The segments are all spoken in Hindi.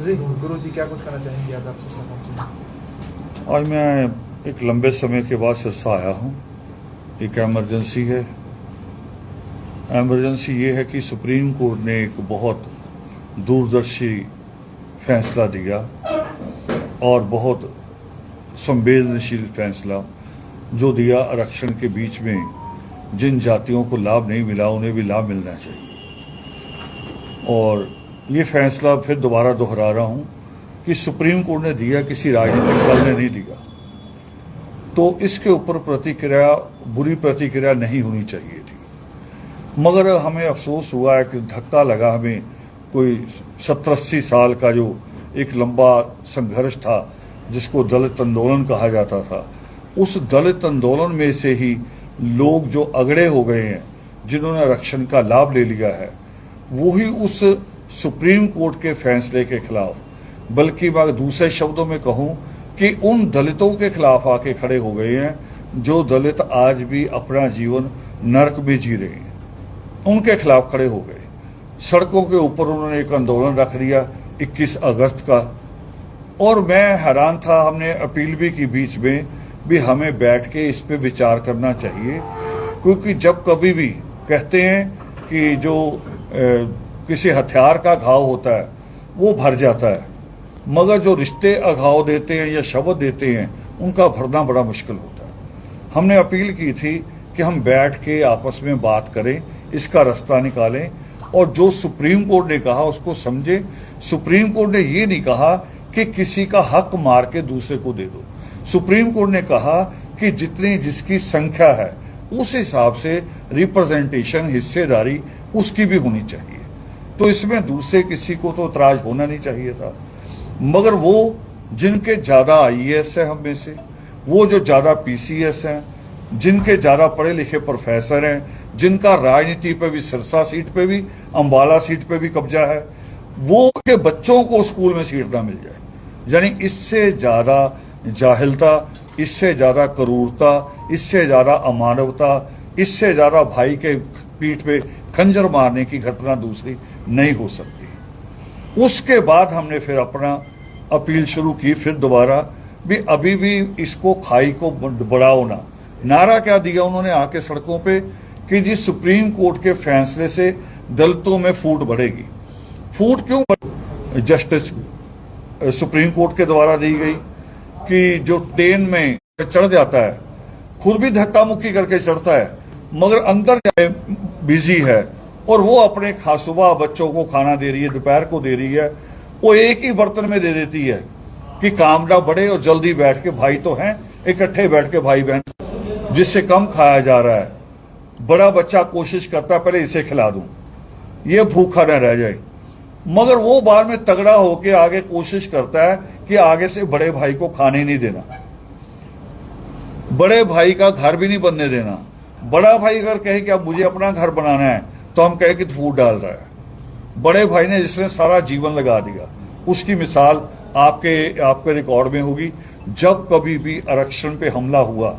जी गुरु जी क्या कुछ कहना चाहेंगे आज आप सिरसा पहुंचे? आज मैं एक लंबे समय के बाद सिरसा आया हूँ। एक एमरजेंसी है। एमरजेंसी ये है कि सुप्रीम कोर्ट ने एक बहुत दूरदर्शी फैसला दिया और बहुत संवेदनशील फैसला जो दिया, आरक्षण के बीच में जिन जातियों को लाभ नहीं मिला उन्हें भी लाभ मिलना चाहिए। और ये फैसला फिर दोबारा दोहरा रहा हूँ कि सुप्रीम कोर्ट ने दिया, किसी राजनीतिक दल ने नहीं दिया, तो इसके ऊपर प्रतिक्रिया, बुरी प्रतिक्रिया नहीं होनी चाहिए थी। मगर हमें अफसोस हुआ है कि धक्का लगा हमें। कोई 70-80 साल का जो एक लंबा संघर्ष था जिसको दलित आंदोलन कहा जाता था, उस दलित आंदोलन में से ही लोग जो अगड़े हो गए हैं, जिन्होंने आरक्षण का लाभ ले लिया है, वही उस सुप्रीम कोर्ट के फैसले के खिलाफ, बल्कि मैं दूसरे शब्दों में कहूं कि उन दलितों के खिलाफ आके खड़े हो गए हैं जो दलित आज भी अपना जीवन नरक में जी रहे हैं। उनके खिलाफ खड़े हो गए। सड़कों के ऊपर उन्होंने एक आंदोलन रख दिया 21 अगस्त का, और मैं हैरान था। हमने अपील भी की बीच में भी, हमें बैठ के इस पे विचार करना चाहिए, क्योंकि जब कभी भी कहते हैं कि जो किसी हथियार का घाव होता है वो भर जाता है, मगर जो रिश्ते घाव देते हैं या शब्द देते हैं उनका भरना बड़ा मुश्किल होता है। हमने अपील की थी कि हम बैठ के आपस में बात करें, इसका रास्ता निकालें, और जो सुप्रीम कोर्ट ने कहा उसको समझे। सुप्रीम कोर्ट ने ये नहीं कहा कि किसी का हक मार के दूसरे को दे दो। सुप्रीम कोर्ट ने कहा कि जितनी जिसकी संख्या है उस हिसाब से रिप्रेजेंटेशन, हिस्सेदारी उसकी भी होनी चाहिए। तो इसमें दूसरे किसी को तो इतराज होना नहीं चाहिए था। मगर वो जिनके ज्यादा IAS है हम में से, वो जो ज्यादा PCS हैं, जिनके ज्यादा पढ़े लिखे प्रोफेसर हैं, जिनका राजनीति पे भी, सिरसा सीट पे भी, अंबाला सीट पे भी कब्जा है, वो के बच्चों को स्कूल में सीट ना मिल जाए। यानी इससे ज्यादा जाहिलता, इससे ज्यादा क्रूरता, इससे ज्यादा अमानवता, इससे ज्यादा भाई के पीठ पे खंजर मारने की घटना दूसरी नहीं हो सकती। उसके बाद हमने फिर अपना अपील शुरू की, फिर दोबारा भी, अभी भी इसको खाई को बढ़ाओ ना। नारा क्या दिया उन्होंने आके सड़कों पे कि जी सुप्रीम कोर्ट के फैसले से दलितों में फूट बढ़ेगी। फूट क्यों? जस्टिस सुप्रीम कोर्ट के द्वारा दी गई कि जो ट्रेन में चढ़ जाता है, खुद भी धक्का मुक्की करके चढ़ता है, मगर अंदर बिजी है, और वो अपने सुबह बच्चों को खाना दे रही है, दोपहर को दे रही है, वो एक ही बर्तन में दे देती है कि काम ना बढ़े और जल्दी बैठ के, भाई तो हैं इकट्ठे बैठ के भाई बहन, जिससे कम खाया जा रहा है। बड़ा बच्चा कोशिश करता है पहले इसे खिला दूं, ये भूखा न रह जाए, मगर वो बाद में तगड़ा होके आगे कोशिश करता है कि आगे से बड़े भाई को खाने नहीं देना, बड़े भाई का घर भी नहीं बनने देना। बड़ा भाई अगर कहे कि अब मुझे अपना घर बनाना है तो हम कहे कि फूट डाल रहा है। बड़े भाई ने जिसने सारा जीवन लगा दिया, उसकी मिसाल आपके रिकॉर्ड में होगी। जब कभी भी आरक्षण पे हमला हुआ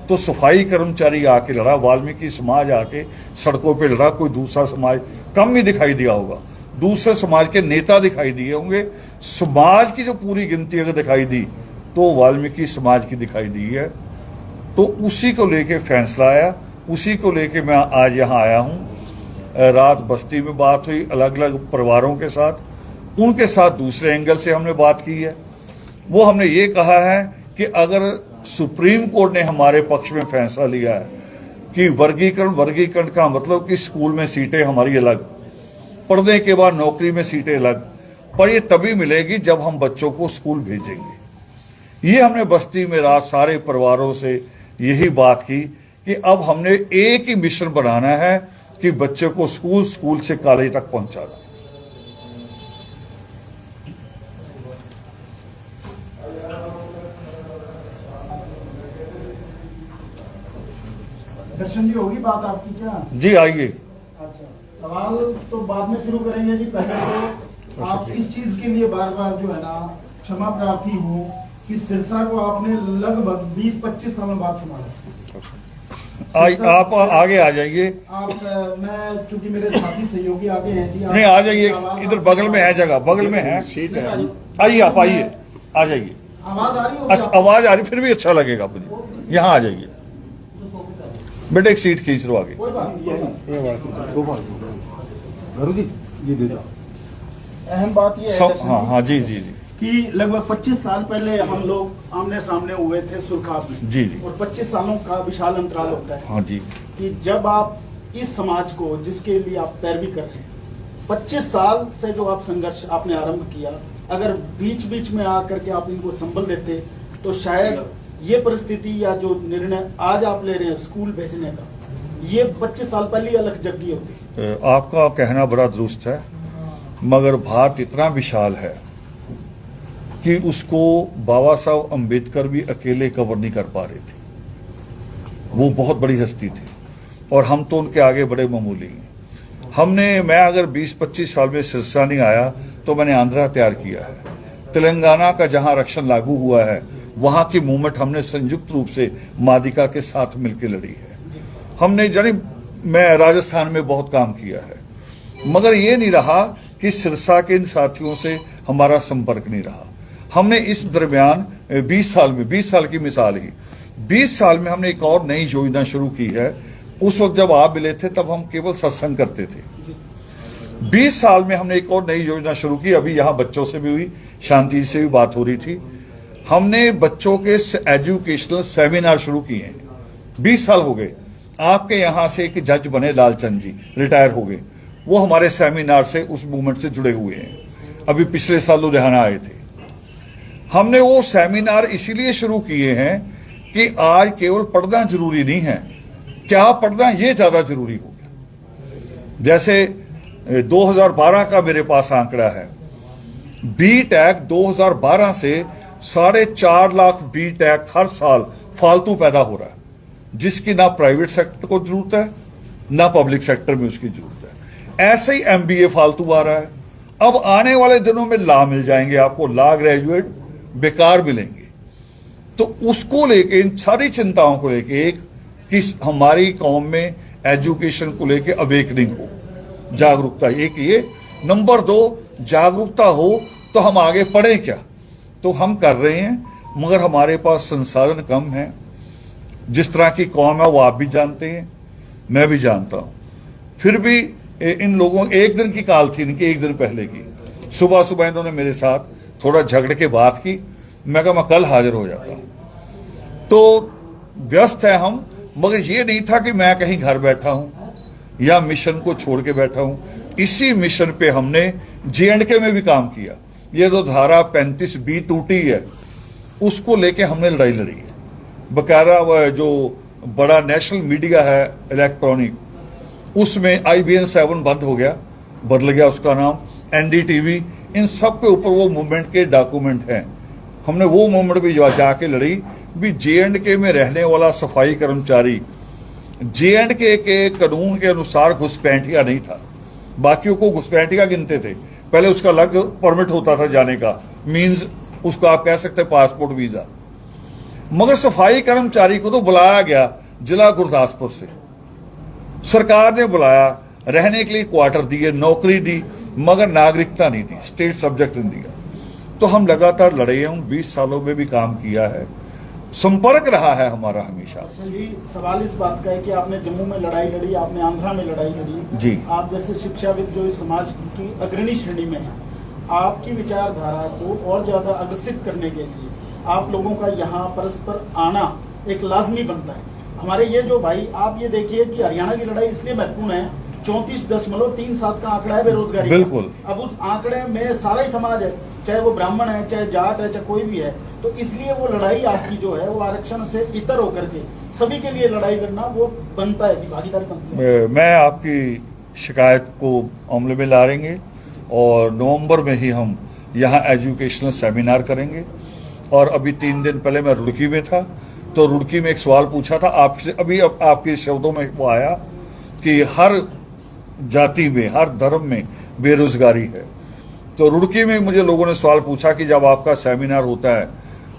तो सफाई कर्मचारी आके लड़ा, वाल्मीकि समाज आके सड़कों पे लड़ा, कोई दूसरा समाज कम ही दिखाई दिया होगा, दूसरे समाज के नेता दिखाई दिए होंगे। समाज की जो पूरी गिनती अगर दिखाई दी तो वाल्मीकि समाज की दिखाई दी है। तो उसी को लेके फैसला आया, उसी को लेके मैं आज यहाँ आया हूँ। रात बस्ती में बात हुई अलग अलग परिवारों के साथ, उनके साथ दूसरे एंगल से हमने बात की है। वो हमने ये कहा है कि अगर सुप्रीम कोर्ट ने हमारे पक्ष में फैसला लिया है कि वर्गीकरण का मतलब कि स्कूल में सीटें हमारी अलग, पढ़ने के बाद नौकरी में सीटें अलग, पर ये तभी मिलेगी जब हम बच्चों को स्कूल भेजेंगे। ये हमने बस्ती में रात सारे परिवारों से यही बात की कि अब हमने एक ही मिशन बनाना है कि बच्चे को स्कूल से कॉलेज तक पहुंचाना। दर्शन जी होगी बात आपकी क्या? जी आइए। अच्छा, सवाल तो बाद में शुरू करेंगे जी। पहले तो आप इस चीज के लिए बार बार जो है ना क्षमा प्रार्थी हूँ कि सिरसा को आपने लगभग 20-25 साल बाद संभाला। आप आगे आ जाइए। आप मैं चूंकि मेरे साथी सहयोगी आगे हैं जी, नहीं, आ जाइए, इधर बगल में है जगह, बगल में है, आइए, आप आइए, आ जाइए। आवाज आ रही हो? अच्छा, आवाज आ रही, फिर भी अच्छा लगेगा मुझे। यहाँ आ जाइए बेटे, एक सीट खींच लो आगे। कोई बात नहीं। अहम बात यह है हाँ हाँ, जी जी जी कि लगभग 25 साल पहले हम लोग आमने सामने हुए थे सुरखाब में। जी जी। और 25 सालों का विशाल अंतराल होता है। हाँ जी। कि जब आप इस समाज को, जिसके लिए आप पैरवी कर रहे हैं, 25 साल से जो आप संघर्ष आपने आरंभ किया, अगर बीच बीच में आकर के आप इनको संभल देते तो शायद ये परिस्थिति या जो निर्णय आज आप ले रहे हैं स्कूल भेजने का, ये 25 साल पहले ही अलग जगह होती। आपका कहना बड़ा दुरुस्त है, मगर भारत इतना विशाल है कि उसको बाबा साहब अम्बेडकर भी अकेले कवर नहीं कर पा रहे थे। वो बहुत बड़ी हस्ती थी और हम तो उनके आगे बड़े मामूली हैं। मैं अगर 20-25 साल में सिरसा नहीं आया तो मैंने आंध्रा तैयार किया है। तेलंगाना का जहां आरक्षण लागू हुआ है वहां की मूवमेंट हमने संयुक्त रूप से मादिका के साथ मिलकर लड़ी है। मैं राजस्थान में बहुत काम किया है, मगर ये नहीं रहा कि सिरसा के इन साथियों से हमारा संपर्क नहीं रहा। हमने इस दरमियान 20 साल की मिसाल ही, 20 साल में हमने एक और नई योजना शुरू की है। उस वक्त जब आप मिले थे तब हम केवल सत्संग करते थे। 20 साल में हमने एक और नई योजना शुरू की। अभी यहां बच्चों से भी हुई, शांति से भी बात हो रही थी। हमने बच्चों के एजुकेशनल सेमिनार शुरू किए हैं। 20 साल हो गए। आपके यहां से एक जज बने लालचंद जी, रिटायर हो गए, वो हमारे सेमिनार से, उस मूवमेंट से जुड़े हुए हैं। अभी पिछले साल लुधियाना आए थे। हमने वो सेमिनार इसीलिए शुरू किए हैं कि आज केवल पढ़ना जरूरी नहीं है, क्या पढ़ना ये ज्यादा जरूरी हो गया। जैसे 2012 का मेरे पास आंकड़ा है, बी.टेक 2012 से 4.5 लाख बी.टेक हर साल फालतू पैदा हो रहा है, जिसकी ना प्राइवेट सेक्टर को जरूरत है ना पब्लिक सेक्टर में उसकी जरूरत है। ऐसे ही एमबीए फालतू आ रहा है। अब आने वाले दिनों में लॉ मिल जाएंगे आपको, लॉ ग्रेजुएट बेकार मिलेंगे। तो उसको लेके, इन सारी चिंताओं को लेके, एक कि हमारी कौम में एजुकेशन को लेके अवेकनिंग हो, जागरूकता, एक ये। नंबर 2, जागरूकता हो तो हम आगे पढ़ें क्या, तो हम कर रहे हैं, मगर हमारे पास संसाधन कम है। जिस तरह की कौम है वो आप भी जानते हैं, मैं भी जानता हूं। फिर भी इन लोगों, एक दिन की काल थी इनकी, एक दिन पहले की, सुबह सुबह इन्होंने मेरे साथ थोड़ा झगड़ के बात की। मैं कहा मैं कल हाजिर हो जाता हूं। तो व्यस्त है हम, मगर ये नहीं था कि मैं कहीं घर बैठा हूं या मिशन को छोड़ के बैठा हूं। इसी मिशन पे हमने J&K में भी काम किया। ये जो धारा 35B टूटी है, उसको लेके हमने लड़ाई लड़ी है। बकायदा वह जो बड़ा नेशनल मीडिया है इलेक्ट्रॉनिक, उसमें IBN 7 बंद हो गया, बदल गया उसका नाम, NDTV, इन सब के ऊपर वो मूवमेंट के डॉक्यूमेंट हैं। हमने वो मूवमेंट भी जाके लड़ी भी। J&K में रहने वाला सफाई कर्मचारी J&K के कानून के अनुसार घुसपैठिया नहीं था, बाकियों को घुसपैठिया गिनते थे। पहले उसका अलग परमिट होता था जाने का, मींस उसका आप कह सकते पासपोर्ट वीजा। मगर सफाई कर्मचारी को तो बुलाया गया जिला गुरदासपुर से, सरकार ने बुलाया, रहने के लिए क्वार्टर दिए, नौकरी दी, मगर नागरिकता नहीं दी, स्टेट सब्जेक्ट नहीं दिया। तो हम लगातार लड़े हैं, 20 सालों में भी काम किया है, संपर्क रहा है हमारा हमेशा। जी, सवाल इस बात का है कि आपने जम्मू में लड़ाई लड़ी, आपने आंध्रा में लड़ाई लड़ी जी। आप जैसे शिक्षाविद जो इस समाज की अग्रणी श्रेणी में है, आपकी विचारधारा को और ज्यादा अग्रसित करने के लिए आप लोगों का यहाँ परस्पर आना एक लाजमी बनता है। हमारे ये जो भाई, आप ये देखिए कि हरियाणा की लड़ाई इसलिए महत्वपूर्ण है, 34.37 का आंकड़ा है बेरोजगारी। बिल्कुल। अब उस आंकड़े में सारा ही समाज है, चाहे वो ब्राह्मण है, चाहे जाट है, चाहे कोई भी है। तो इसलिए वो लड़ाई आपकी जो है वो आरक्षण से इतर होकर के सभी के लिए लड़ाई लड़ना वो बनता है, भागीदारी बनती है। मैं आपकी शिकायत को अमल में ला लेंगे और नवंबर में ही हम यहाँ एजुकेशनल सेमिनार करेंगे। और अभी 3 दिन पहले मैं रुड़की में था, तो रुड़की में एक सवाल पूछा था आपसे, अभी आपके शब्दों में वो आया कि हर जाति में, हर धर्म में बेरोजगारी है। तो रुड़की में मुझे लोगों ने सवाल पूछा कि जब आपका सेमिनार होता है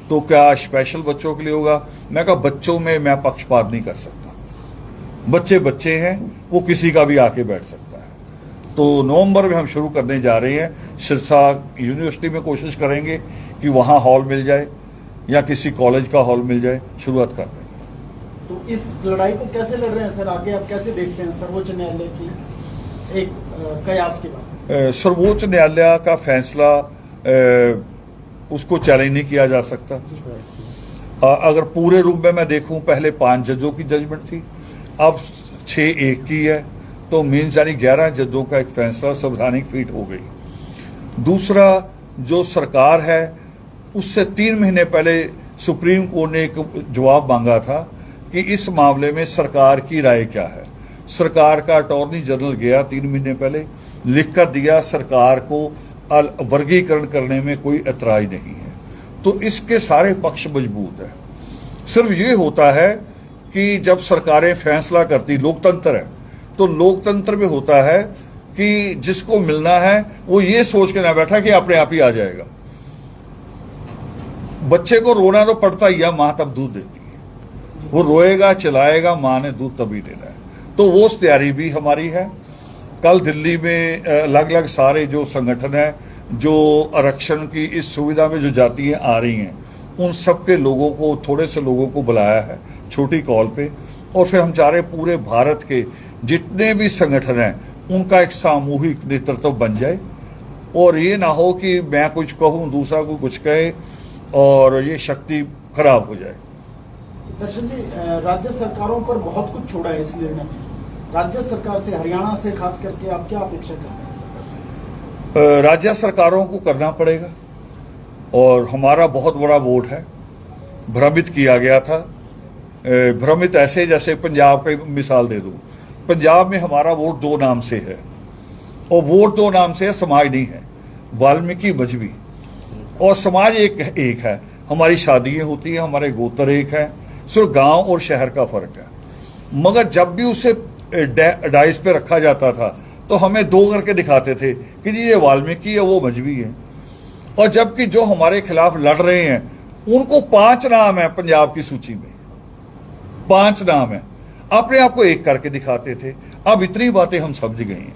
तो क्या स्पेशल बच्चों के लिए होगा। मैं कहा बच्चों में मैं पक्षपात नहीं कर सकता, बच्चे बच्चे हैं, वो किसी का भी आके बैठ सकता है। तो नवंबर में हम शुरू करने जा रहे हैं। सिरसा यूनिवर्सिटी में कोशिश करेंगे कि वहाँ हॉल मिल जाए या किसी कॉलेज का हॉल मिल जाए, शुरुआत कर रहे हैं। तो इस लड़ाई को कैसे लड़ रहे हैं सर, आगे आप कैसे देखते हैं सर्वोच्च न्यायालय की एक कयास के बाद? सर्वोच्च न्यायालय का फैसला उसको चैलेंज नहीं किया जा सकता। अगर पूरे रूप में मैं देखूं, पहले 5 जजों की जजमेंट थी, अब 6-1 की है, तो मीन्स यानी 11 जजों का एक फैसला संवैधानिक पीठ हो गई। दूसरा, जो सरकार है उससे 3 महीने पहले सुप्रीम कोर्ट ने एक जवाब मांगा था कि इस मामले में सरकार की राय क्या है। सरकार का अटॉर्नी जनरल गया 3 महीने पहले, लिखकर दिया सरकार को वर्गीकरण करने में कोई ऐतराज नहीं है। तो इसके सारे पक्ष मजबूत है। सिर्फ ये होता है कि जब सरकारें फैसला करती, लोकतंत्र है, तो लोकतंत्र में होता है कि जिसको मिलना है वो ये सोच के ना बैठा कि अपने आप ही आ जाएगा। बच्चे को रोना तो पड़ता ही है, मां तब दूध देती है, वो रोएगा चिल्लाएगा, मां ने दूध तभी देना है। तो वो तैयारी भी हमारी है। कल दिल्ली में अलग अलग सारे जो संगठन है जो आरक्षण की इस सुविधा में जो जाती हैं आ रही हैं, उन सबके लोगों को, थोड़े से लोगों को बुलाया है छोटी कॉल पे, और फिर हम चाह रहे पूरे भारत के जितने भी संगठन हैं उनका एक सामूहिक नेतृत्व बन जाए, और ये ना हो कि मैं कुछ कहूं दूसरा को कुछ कहे और ये शक्ति खराब हो जाए। दर्शन जी, राज्य सरकारों पर बहुत कुछ छोड़ा है इस निर्णय में। राज्य सरकार से, हरियाणा से खास करके आप क्या अपेक्षा करते हैं सरकार से? राज्य सरकारों को करना पड़ेगा, और हमारा बहुत बड़ा वोट है। भ्रमित किया गया था, भ्रमित ऐसे जैसे पंजाब की मिसाल दे दूं। पंजाब में हमारा वोट 2 नाम से है, और वोट 2 नाम से है, समाज नहीं है, वाल्मीकि मजहबी, और समाज एक है। हमारी शादियां होती हैं, हमारे गोत्र एक है, सिर्फ गांव और शहर का फर्क है। मगर जब भी उसे डाइस पे रखा जाता था तो हमें 2 करके दिखाते थे कि जी ये वाल्मीकि है, वो मजहबी है, और जबकि जो हमारे खिलाफ लड़ रहे हैं उनको 5 नाम है पंजाब की सूची में, 5 नाम है, अपने आप को 1 करके दिखाते थे। अब इतनी बातें हम समझ गए हैं,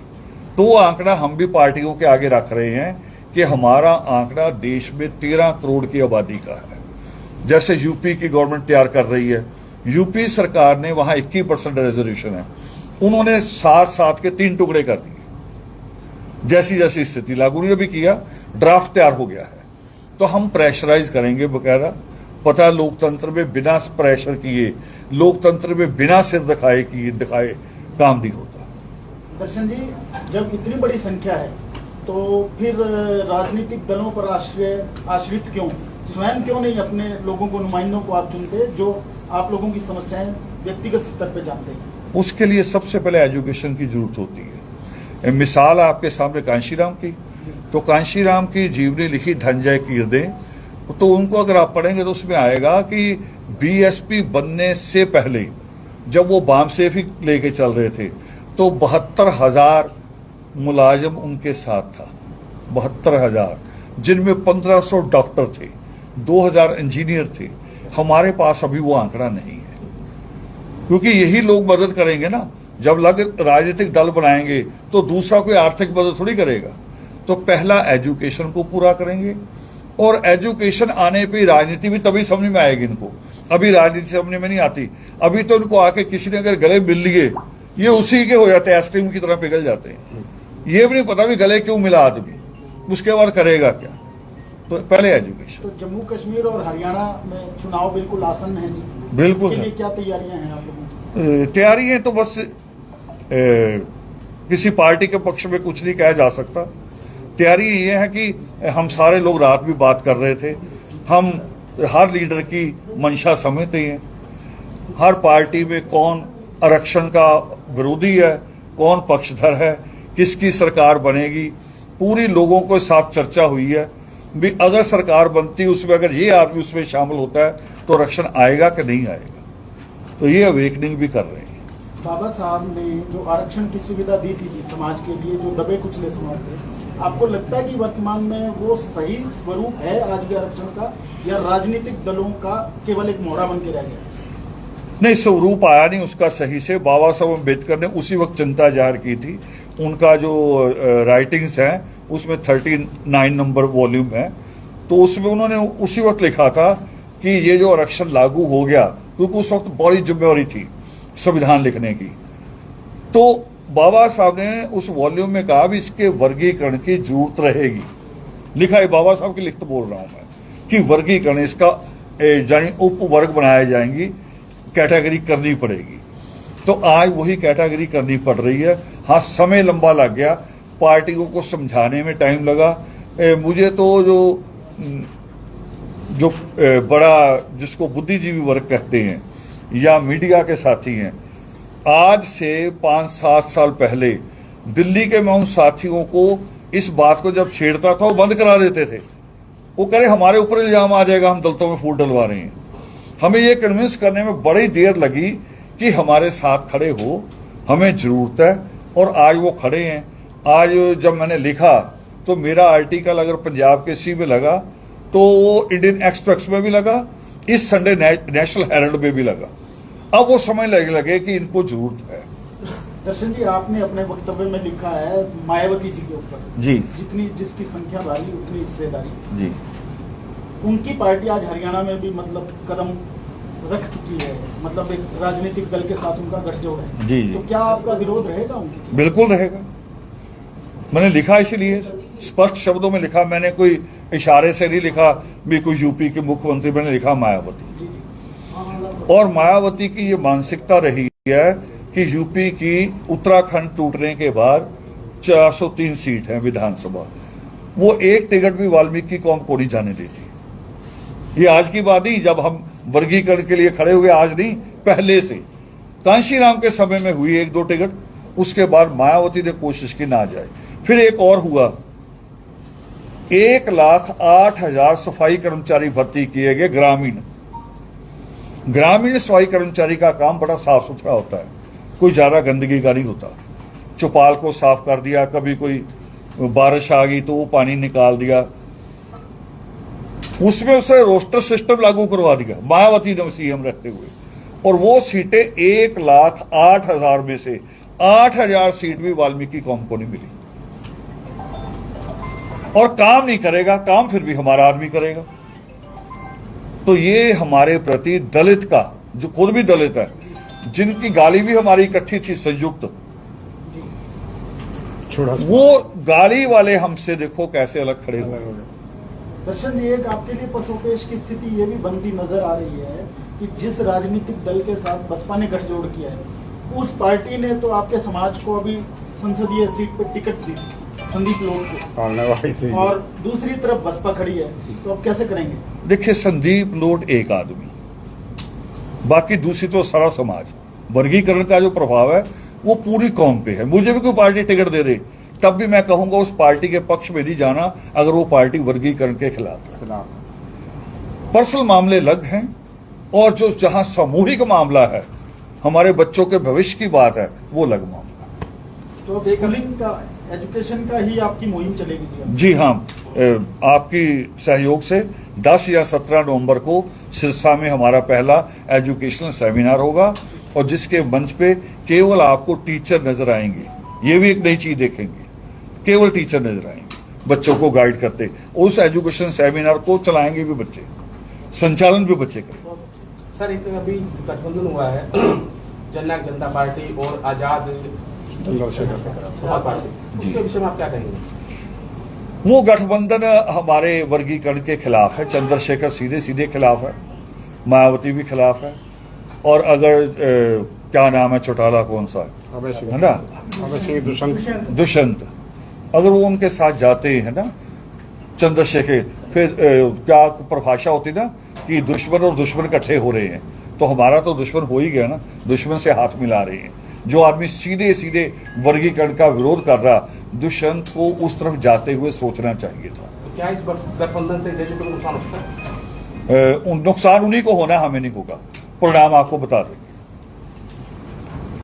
तो आंकड़ा हम भी पार्टियों के आगे रख रहे हैं कि हमारा आंकड़ा देश में 13 करोड़ की आबादी का है। जैसे यूपी की गवर्नमेंट तैयार कर रही है, यूपी सरकार ने वहां 21% रिजर्वेशन है, उन्होंने 7-7 के 3 टुकड़े कर दिए। जैसी जैसी स्थिति लागू नहीं अभी किया, ड्राफ्ट तैयार हो गया है। तो हम प्रेशराइज करेंगे बकायदा। पता है लोकतंत्र में बिना प्रेशर किए, लोकतंत्र में बिना सिर दिखाए काम नहीं होता। दर्शन जी, जब इतनी बड़ी संख्या है तो फिर राजनीतिक दलों पर आश्रित क्यों? स्वयं क्यों नहीं अपने लोगों को, नुमाइंदों को आप चुनते जो आप लोगों की समस्याएं व्यक्तिगत स्तर पर जानते हैं? उसके लिए सबसे पहले एजुकेशन की जरूरत होती है। मिसाल आपके सामने कांशीराम की, तो कांशीराम की जीवनी लिखी धनंजय कीर्दे, तो उनको अगर आप पढ़ेंगे तो उसमें आएगा कि बीएसपी बनने से पहले जब वो बामसेफ ही लेके चल रहे थे तो 72,000 मुलाजिम उनके साथ था, 72,000, जिनमें 1500 डॉक्टर थे, 2000 इंजीनियर थे। हमारे पास अभी वो आंकड़ा नहीं है, क्योंकि यही लोग मदद करेंगे ना। जब राजनीतिक दल बनाएंगे तो दूसरा कोई आर्थिक मदद थोड़ी करेगा। तो पहला एजुकेशन को पूरा करेंगे, और एजुकेशन आने पे राजनीति भी तभी समझ में आएगी इनको। अभी राजनीति समझ में नहीं आती, अभी तो इनको आके किसी ने अगर गले मिल लिए, ये उसी के हो जाते हैं, आइसक्रीम की तरह पिघल जाते हैं। ये भी नहीं पता भी गले क्यों मिला आदमी, उसके बाद करेगा क्या। तो पहले एजुकेशन। तो जम्मू कश्मीर और हरियाणा में चुनाव बिल्कुल आसन है जी, बिल्कुल। इसके लिए क्या तैयारियां हैं आप लोगों की? तैयारियां तो बस किसी पार्टी के पक्ष में कुछ नहीं कहा जा सकता। तैयारी ये है कि हम सारे लोग रात भी बात कर रहे थे, हम हर लीडर की मंशा समझते हैं। हर पार्टी में कौन आरक्षण का विरोधी है, कौन पक्षधर है, किसकी सरकार बनेगी, पूरी लोगों के साथ चर्चा हुई है भी अगर सरकार बनती उसमें अगर ये आदमी उसमें शामिल होता है तो आरक्षण आएगा कि नहीं आएगा। तो ये अवेकनिंग भी कर रहे हैं। बाबा साहब ने जो आरक्षण की सुविधा दी थी जी समाज के लिए, जो दबे कुचले समाज थे, आपको लगता है कि वर्तमान में वो सही स्वरूप है आज भी आरक्षण का, या राजनीतिक दलों का केवल एक मोहरा बन के रह गया? नहीं, स्वरूप आया नहीं उसका सही से। बाबा साहब अम्बेडकर ने उसी वक्त चिंता जाहिर की थी। उनका जो राइटिंग्स हैं उसमें 39 नंबर वॉल्यूम है, तो उसमें उन्होंने उसी वक्त लिखा था कि ये जो आरक्षण लागू हो गया, क्योंकि उस वक्त बड़ी जिम्मेवारी थी संविधान लिखने की, तो बाबा साहब ने उस वॉल्यूम में कहा भी इसके वर्गीकरण की जरूरत रहेगी। लिखा है, बाबा साहब की लिखत बोल रहा हूं मैं, कि वर्गीकरण इसका यानी उपवर्ग बनाए जाएंगी, कैटेगरी करनी पड़ेगी। तो आज वही कैटेगरी करनी पड़ रही है। हाँ, समय लंबा लग गया, पार्टियों को समझाने में टाइम लगा। मुझे तो जो बड़ा जिसको बुद्धिजीवी वर्ग कहते हैं या मीडिया के साथी हैं, आज से 5-7 साल पहले दिल्ली के मैं उन साथियों को इस बात को जब छेड़ता था वो बंद करा देते थे। वो कह रहे हमारे ऊपर इल्जाम आ जाएगा, हम दलितों में फूट डलवा रहे हैं। हमें ये कन्विंस करने में बड़ी देर लगी कि हमारे साथ खड़े हो, हमें जरूरत है, और आज वो खड़े हैं। आज जब मैंने लिखा तो मेरा आर्टिकल अगर पंजाब केसरी में लगा तो वो इंडियन एक्सप्रेस में भी लगा, इस संडे नेशनल हेराल्ड में भी लगा। अब वो समझ लगे कि इनको जरूरत है। दर्शन जी, आपने अपने वक्तव्य में लिखा है मायावती जी के ऊपर जी, जिसकी संख्या भारी उतनी हिस्सेदारी जी। उनकी पार्टी आज हरियाणा में भी मतलब कदम रख चुकी है, मतलब एक राजनीतिक दल के साथ उनका गठजोड़ है। जी, जी। तो क्या आपका विरोध रहेगा उनकी? बिल्कुल रहेगा। मैंने लिखा इसीलिए स्पष्ट शब्दों में लिखा, मैंने कोई इशारे से नहीं लिखा भी कोई यूपी के मुख्यमंत्री, मैंने लिखा मायावती। और मायावती की ये मानसिकता रही है कि यूपी की उत्तराखंड टूटने के बाद 403 सीट है विधानसभा, वो एक टिकट भी वाल्मीकि कौम को नहीं जाने देती। ये आज की बात नहीं, जब हम वर्गीकरण के लिए खड़े हुए, आज नहीं, पहले से कांशीराम के समय में हुई 1-2 टिकट, उसके बाद मायावती ने कोशिश की ना जाए। फिर एक और हुआ, 1,08,000 सफाई कर्मचारी भर्ती किए गए ग्रामीण सफाई कर्मचारी का काम बड़ा साफ सुथरा होता है, कोई ज्यादा गंदगी का नहीं होता। चौपाल को साफ कर दिया, कभी कोई बारिश आ गई तो वो पानी निकाल दिया, उसमें उसे रोस्टर सिस्टम लागू करवा दिया मायावती ने सीएम रहते हुए। और वो सीटें 1,08,000 में से 8,000 सीट भी वाल्मीकि कौम को नहीं मिली। और काम नहीं करेगा, काम फिर भी हमारा आदमी करेगा। तो ये हमारे प्रति दलित का, जो खुद भी दलित है, जिनकी गाली भी हमारी इकट्ठी थी संयुक्त, वो गाली वाले हमसे देखो कैसे अलग खड़े हुए। दर्शन जी, एक आपके लिए पसोपेश की स्थिति ये भी बनती नजर आ रही है कि जिस राजनीतिक दल के साथ बसपा ने गठजोड़ किया है, उस पार्टी ने तो आपके समाज को अभी संसदीय सीट पर टिकट दी, संदीप लोट को, और दूसरी तरफ बसपा खड़ी है, तो अब कैसे करेंगे? देखिए, संदीप लोट एक आदमी, बाकी दूसरी तो सारा समाज। वर्गीकरण का जो प्रभाव है वो पूरी कौम पे है। मुझे भी कोई पार्टी टिकट दे दे तब भी मैं कहूंगा उस पार्टी के पक्ष में नहीं जाना अगर वो पार्टी वर्गीकरण के खिलाफ है। पर्सनल मामले अलग हैं, और जो जहां सामूहिक मामला है, हमारे बच्चों के भविष्य की बात है, वो अलग मामला है। तो स्कूलिंग का, एजुकेशन का ही आपकी मुहिम चलेगी? जी हाँ, आपकी सहयोग से 10 या 17 नवंबर को सिरसा में हमारा पहला एजुकेशनल सेमिनार होगा, और जिसके मंच पे केवल आपको टीचर नजर आएंगे। ये भी एक नई चीज देखेंगे, केवल टीचर नजर आएंगे बच्चों को गाइड करते। उस एजुकेशन सेमिनार को चलाएंगे भी बच्चे, संचालन भी बच्चे करेंगे। सर, एक अभी गठबंधन हुआ है जननायक जनता पार्टी और आजाद पार्टी, उसके विषय में आप क्या कहेंगे? वो गठबंधन हमारे वर्गीकरण के खिलाफ है। चंद्रशेखर सीधे खिलाफ है, मायावती भी खिलाफ है, और अगर क्या नाम है चौटाला, कौन सा है ना, दुष्यंत, अगर वो उनके साथ जाते हैं ना चंद्रशेखर, फिर क्या परिभाषा होती ना कि दुश्मन और दुश्मन इकट्ठे हो रहे हैं, तो हमारा तो दुश्मन हो ही गया ना, दुश्मन से हाथ मिला रहे हैं। जो आदमी सीधे वर्गीकरण का विरोध कर रहा, दुष्यंत को उस तरफ जाते हुए सोचना चाहिए था। तो क्या इस गठबंधन से नुकसान हो सकता है? नुकसान उन्हीं को होना, हमें नहीं होगा, परिणाम आपको बता देंगे।